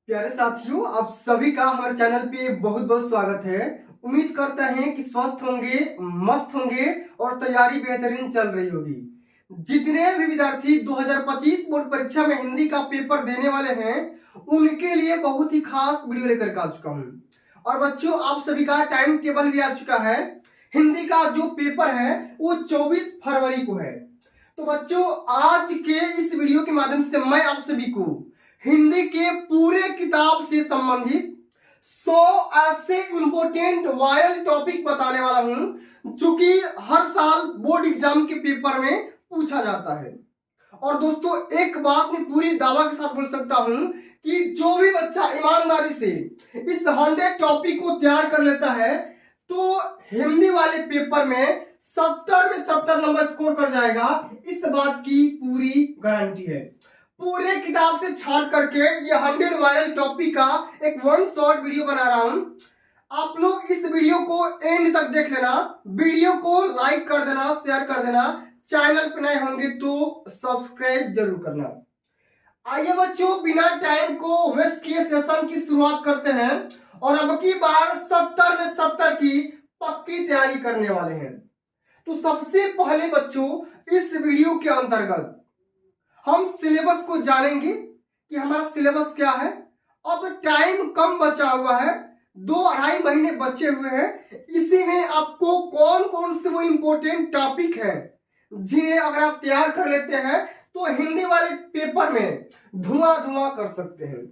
प्यारे साथियों, आप सभी का हमारे चैनल पे बहुत बहुत स्वागत है। उम्मीद करते हैं कि स्वस्थ होंगे, मस्त होंगे और तैयारी बेहतरीन चल रही होगी। जितने भी विद्यार्थी 2025 बोर्ड परीक्षा में हिंदी का पेपर देने वाले हैं, उनके लिए बहुत ही खास वीडियो लेकर के आ चुका हूँ। और बच्चों, आप सभी का टाइम टेबल भी आ चुका है। हिंदी का जो पेपर है वो 24 फरवरी को है। तो बच्चों, आज के इस वीडियो के माध्यम से मैं आप सभी को हिंदी के पूरे किताब से संबंधित 100 ऐसे इंपोर्टेंट वायरल टॉपिक बताने वाला हूं जो कि हर साल बोर्ड एग्जाम के पेपर में पूछा जाता है। और दोस्तों, एक बात मैं पूरी दावा के साथ बोल सकता हूं कि जो भी बच्चा ईमानदारी से इस 100 टॉपिक को तैयार कर लेता है तो हिंदी वाले पेपर में 70 में 70 नंबर स्कोर कर जाएगा। इस बात की पूरी गारंटी है। पूरे किताब से छांट करके ये 100 वायरल टॉपिक का एक वन शॉट वीडियो बना रहा हूं। आप लोग इस वीडियो को एंड तक देख लेना, वीडियो को लाइक कर देना, शेयर कर देना, चैनल पे नए होंगे तो सब्सक्राइब जरूर करना। आइए बच्चों, बिना टाइम को वेस्ट किए सेशन की शुरुआत करते हैं और अब की बार 70 में 70 की पक्की तैयारी करने वाले हैं। तो सबसे पहले बच्चों, इस वीडियो के अंतर्गत हम सिलेबस को जानेंगे कि हमारा सिलेबस क्या है। अब टाइम कम बचा हुआ है, 2-2.5 महीने बचे हुए हैं। इसी में आपको कौन कौन से वो इंपोर्टेंट टॉपिक है जिन्हें अगर आप तैयार कर लेते हैं तो हिंदी वाले पेपर में धुआं कर सकते हैं।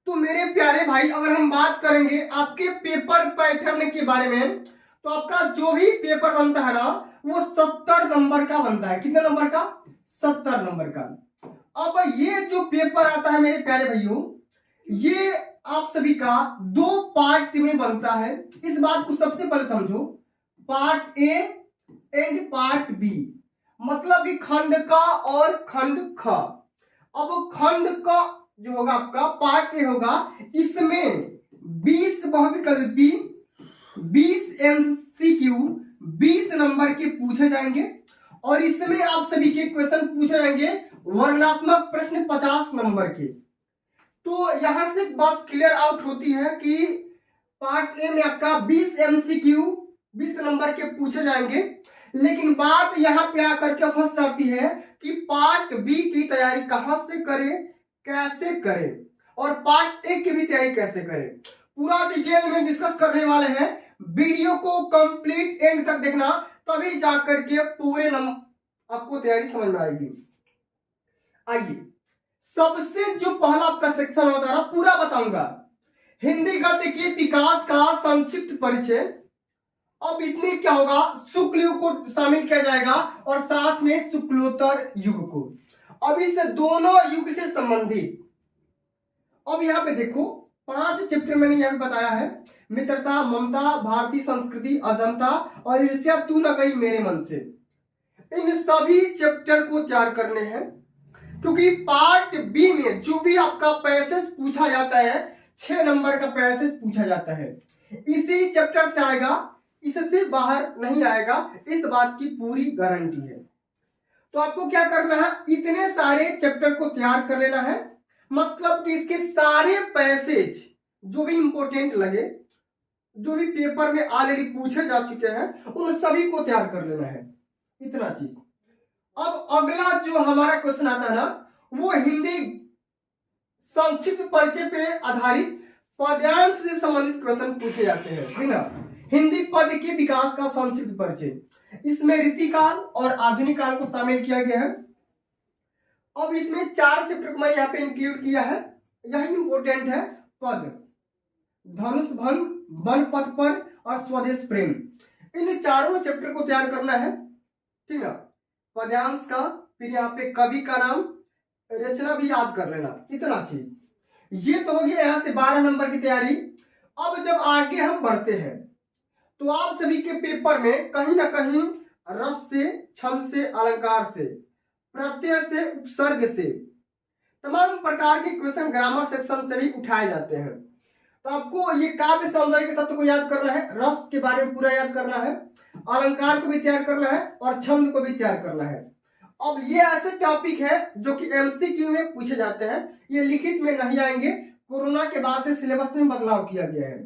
तो मेरे प्यारे भाई, अगर हम बात करेंगे आपके पेपर पैटर्न के बारे में, तो आपका जो भी पेपर बनता है ना, वो 70 नंबर का बनता है। कितने नंबर का? 70 नंबर का। अब ये जो पेपर आता है मेरे प्यारे भाइयों, ये आप सभी का 2 पार्ट में बनता है। इस बात को सबसे पहले समझो, part A and part B, मतलब कि खंड का और खंड ख। अब खंड का जो होगा आपका पार्ट ए होगा, इसमें 20 बहुविकल्पी, 20 एमसीक्यू, 20 नंबर के पूछे जाएंगे। और इसमें आप सभी के क्वेश्चन पूछे जाएंगे वर्णनात्मक प्रश्न 50 नंबर के। तो यहां से एक बात क्लियर आउट होती है कि पार्ट ए में आपका 20 एमसीक्यू 20 नंबर के पूछे जाएंगे। लेकिन बात यहां पे आकर के फंस जाती है कि पार्ट बी की तैयारी कहां से करें, कैसे करें, और पार्ट ए की भी तैयारी कैसे करें, पूरा डिटेल में डिस्कस करने वाले हैं। वीडियो को कंप्लीट एंड तक देखना, तभी जाकर के पूरे आपको तैयारी समझ में आएगी। आइए, सबसे जो पहला आपका सेक्शन होता है ना, पूरा बताऊंगा हिंदी गद्य के विकास का संक्षिप्त परिचय। अब इसमें क्या होगा, शुक्ल युग को शामिल किया जाएगा और साथ में शुक्लोत्तर युग को। अब इस दोनों युग से संबंधित, अब यहां पे देखो 5 चैप्टर मैंने यहां बताया है। मित्रता, ममता, भारतीय संस्कृति, अजंता और ईर्ष्या तू न गई मेरे मन से। इन सभी चैप्टर को तैयार करने हैं, क्योंकि पार्ट बी में जो भी आपका पैसेज पूछा जाता है, 6 नंबर का पैसेज पूछा जाता है, इसी चैप्टर से आएगा, इससे बाहर नहीं आएगा। इस बात की पूरी गारंटी है। तो आपको क्या करना है, इतने सारे चैप्टर को तैयार कर लेना है। मतलब कि इसके सारे पैसेज जो भी इंपोर्टेंट लगे, जो भी पेपर में ऑलरेडी पूछे जा चुके हैं, उन सभी को तैयार कर लेना है। इतना चीज। अब अगला जो हमारा क्वेश्चन आता है ना, वो हिंदी संक्षिप्त परिचय पे आधारित पद्यांश से संबंधित क्वेश्चन पूछे जाते हैं, है ना। हिंदी पद के विकास का संक्षिप्त परिचय। इसमें रीतिकाल और आधुनिक काल को शामिल किया गया है। अब इसमें 4 चैप्टर को मैंने यहाँ पे इंक्लूड किया है। यही इंपोर्टेंट है। पद, धनुष भंग, वन पथ पर और स्वदेश प्रेम, इन चारों चैप्टर को तैयार करना है, ठीक है। पद्यांश का, फिर यहाँ पे कवि का नाम, रचना भी याद कर लेना। इतना चीज ये तो हो गया यहाँ से 12 नंबर की तैयारी। अब जब आगे हम बढ़ते हैं तो आप सभी के पेपर में कहीं ना कहीं रस से, छंद से, अलंकार से, प्रत्यय से, उपसर्ग से, तमाम प्रकार के क्वेश्चन ग्रामर सेक्शन से भी उठाए जाते हैं। तो आपको ये काव्य सौंदर्य के तत्व को याद करना है, रस के बारे में पूरा याद करना है, अलंकार को भी तैयार करना है और छंद को भी तैयार करना है। अब ये ऐसे टॉपिक है जो कि एमसीक्यू में पूछे जाते हैं, ये लिखित में नहीं आएंगे। कोरोना के बाद से सिलेबस में बदलाव किया गया है,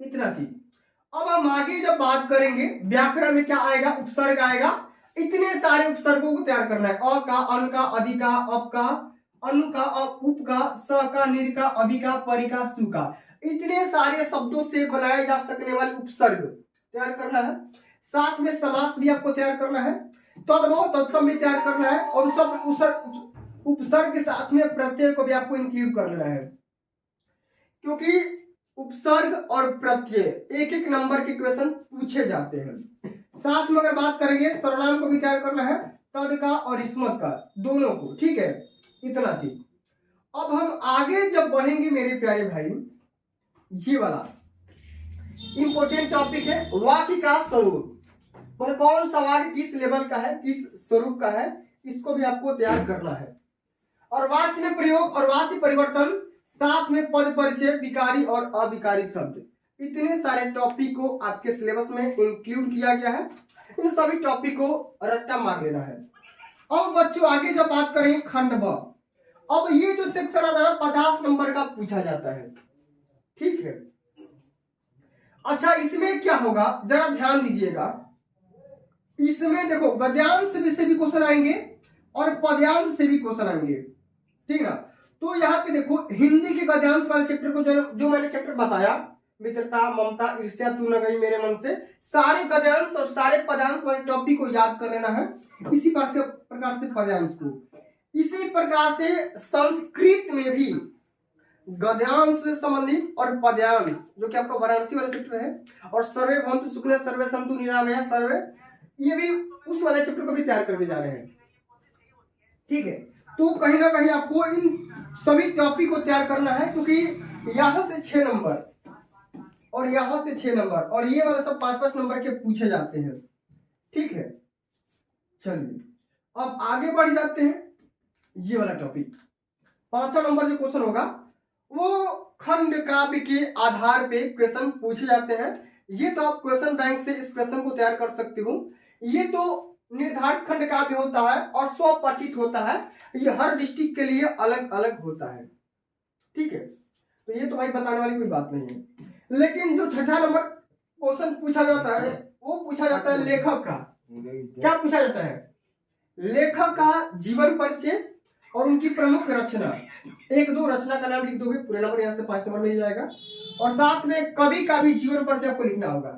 इतना चीज। अब हम आगे जब बात करेंगे व्याकरण में क्या आएगा, उपसर्ग आएगा। इतने सारे उपसर्गों को तैयार करना है, अ का, अन का, अधि का, अप का, अनु का, उप का, स का, निर का, अभि का, परि का, सु का, इतने सारे शब्दों से बनाए जा सकने वाले उपसर्ग तैयार करना है। साथ में समास भी आपको तैयार करना है, तद्भव तत्सम भी तैयार करना है, और सब उपसर्ग के साथ में प्रत्यय को भी आपको इंक्लूड करना है, क्योंकि उपसर्ग और प्रत्यय एक एक नंबर के क्वेश्चन पूछे जाते हैं। साथ में अगर बात करेंगे सर्वनाम को भी तैयार करना है, तद का और इसमत का, दोनों को, ठीक है, इतना चीज। अब हम आगे जब बढ़ेंगे मेरे प्यारे भाई, ये वाला इंपॉर्टेंट टॉपिक है वाक्य का स्वरूप, मतलब कौन सा वाक्य किस लेवल का है, किस स्वरूप का है, इसको भी आपको तैयार करना है। और वाच्य में प्रयोग और वाच्य परिवर्तन, साथ में पद परिचय, विकारी और अविकारी शब्द, इतने सारे टॉपिक को आपके सिलेबस में इंक्लूड किया गया है। इन सभी टॉपिक को रट्टा मार लेना है। अब बच्चों आगे जब बात करें खंड ब, अब ये जो सेक्शन आता है 50 नंबर का पूछा जाता है, ठीक है। अच्छा, इसमें क्या होगा जरा ध्यान दीजिएगा, इसमें देखो गद्यांश से भी क्वेश्चन आएंगे और पद्यांश से भी क्वेश्चन आएंगे, ठीक है। तो यहाँ पे देखो हिंदी के गद्यांश वाले चैप्टर को जो मैंने चैप्टर बताया, मित्रता, ममता, ईर्ष्या, तू न गई मेरे मन से, सारे गद्यांश और सारे पद्यांश वाले टॉपिक को याद कर लेना है। इसी प्रकार से पद्यांश को, इसी प्रकार से संस्कृत में भी गद्यांश से संबंधित और पद्यांश, जो कि आपका वाराणसी वाला चैप्टर है, और सर्वे भवन्तु सुखिनः सर्वे सन्तु निरामया सर्वे, ये भी उस वाले चैप्टर को भी तैयार करके जा रहे हैं, ठीक है। तो कहीं ना कहीं आपको इन सभी टॉपिक को तैयार करना है, क्योंकि यहां से 6 नंबर और यहां से 6 नंबर और ये वाले सब 5-5 नंबर के पूछे जाते हैं, ठीक है। चलिए अब आगे बढ़ जाते हैं। ये वाला टॉपिक 5वां नंबर जो क्वेश्चन होगा वो खंड काव्य के आधार पे क्वेश्चन पूछे जाते हैं। ये तो आप क्वेश्चन बैंक से इस क्वेश्चन को तैयार कर सकते हो। ये तो निर्धारित खंड काव्य होता है और स्वपठित होता है, ये हर डिस्ट्रिक्ट के लिए अलग अलग होता है, ठीक है। तो ये तो भाई बताने वाली कोई बात नहीं है। लेकिन जो 6ठा नंबर क्वेश्चन पूछा जाता है वो पूछा जाता है लेखक का। क्या पूछा जाता है? लेखक का जीवन परिचय और उनकी प्रमुख रचना, 1-2 रचना का नाम लिख दोगे, पूरे नंबर यहाँ से 5 नंबर मिल जाएगा। और साथ में कवि का भी जीवन परिचय आपको लिखना होगा।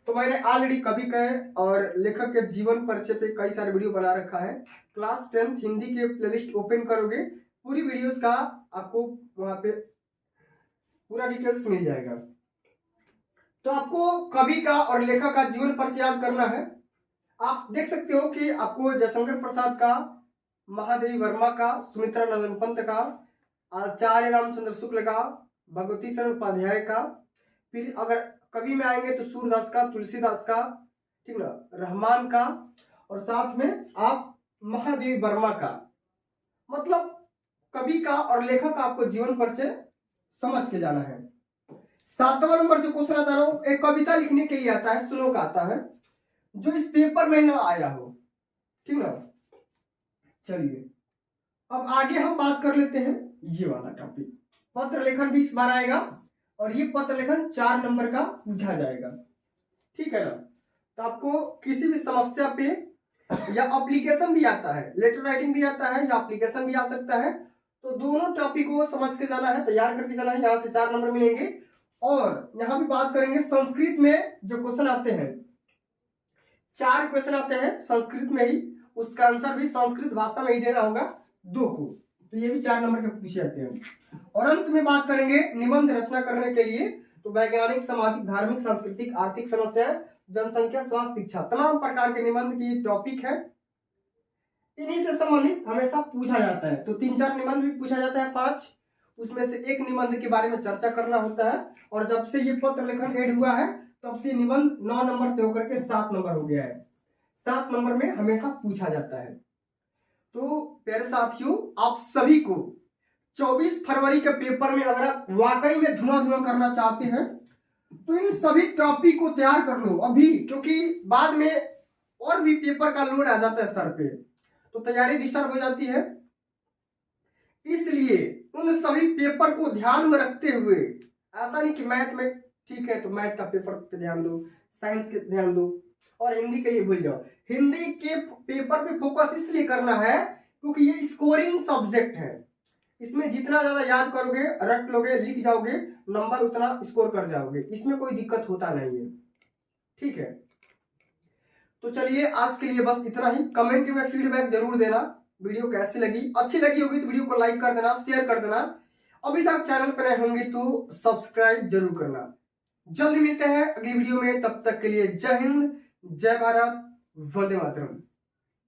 तो मैंने ऑलरेडी कवि का और लेखक के जीवन परिचय पे कई सारे वीडियो बना रखा है। क्लास 10th हिंदी के प्लेलिस्ट ओपन करोगे, पूरी वीडियोस का आपको वहां पे पूरा डिटेल्स मिल जाएगा। तो आपको कवि का और लेखक का जीवन परिचय याद करना है। आप देख सकते हो कि आपको जयशंकर प्रसाद का, महादेवी वर्मा का, सुमित्रा नंदन पंत का, आचार्य रामचंद्र शुक्ल का, भगवती शरण उपाध्याय का, फिर अगर कवि में आएंगे तो सूरदास का, तुलसीदास का, ठीक ना, रहमान का, और साथ में आप महादेवी वर्मा का। मतलब कवि का और लेखक का आपको जीवन परिचय समझ के जाना है। 7वां नंबर जो क्वेश्चन आता है एक कविता लिखने के लिए आता है, श्लोक आता है जो इस पेपर में ना आया हो, ठीक ना। चलिए अब आगे हम बात कर लेते हैं ये वाला टॉपिक। पत्र लेखन भी इस बार आएगा और ये पत्र लेखन 4 नंबर का पूछा जाएगा, ठीक है ना। तो आपको किसी भी समस्या पे या एप्लीकेशन भी आता है, लेटर राइटिंग भी आता है या एप्लीकेशन भी आ सकता है, तो दोनों टॉपिक को समझ के जाना है, तैयार करके जाना है। यहाँ से 4 नंबर मिलेंगे। और यहाँ भी बात करेंगे संस्कृत में जो क्वेश्चन आते हैं, 4 क्वेश्चन आते हैं संस्कृत में ही, उसका आंसर भी संस्कृत भाषा में ही देना होगा 2 को। तो ये भी 4 नंबर के पूछे जाते हैं। और अंत में बात करेंगे निबंध रचना करने के लिए, तो वैज्ञानिक, सामाजिक, धार्मिक, सांस्कृतिक, आर्थिक समस्याएं, जनसंख्या, स्वास्थ्य, शिक्षा, तमाम प्रकार के निबंध की टॉपिक है। इन्हीं से संबंधित हमेशा पूछा जाता है। तो 3-4 निबंध भी पूछा जाता है, 5 उसमें से एक निबंध के बारे में चर्चा करना होता है। और जब से ये पत्र लेखन ऐड हुआ है तब से निबंध 9 नंबर से होकर के 7 नंबर हो गया है। 7 नंबर में हमेशा पूछा जाता है। तो प्यारे साथियों, आप सभी को 24 फरवरी के पेपर में अगर आप वाकई में धुआं करना चाहते हैं तो इन सभी टॉपिक को तैयार कर लो अभी, क्योंकि बाद में और भी पेपर का लोड आ जाता है सर पे, तो तैयारी डिस्टर्ब हो जाती है। इसलिए उन सभी पेपर को ध्यान में रखते हुए, ऐसा नहीं कि मैथ में ठीक है तो मैथ का पेपर पे ध्यान दो, साइंस के ध्यान दो और हिंदी के लिए भूल जाओ। हिंदी के पेपर पे फोकस इसलिए करना है क्योंकि ये स्कोरिंग सब्जेक्ट है। इसमें जितना ज्यादा याद करोगे, रट लोगे, लिख जाओगे, नंबर उतना स्कोर कर जाओगे, इसमें कोई दिक्कत होता नहीं है। ठीक है, तो चलिए आज के लिए बस इतना ही। कमेंट में फीडबैक जरूर देना, वीडियो कैसी लगी। अच्छी लगी होगी तो वीडियो को लाइक कर देना, शेयर कर देना। अभी तक चैनल पर नए होंगे तो सब्सक्राइब जरूर करना। जल्दी मिलते हैं अगली वीडियो में, तब तक के लिए जय हिंद, जय भारत, वंदे मातरम।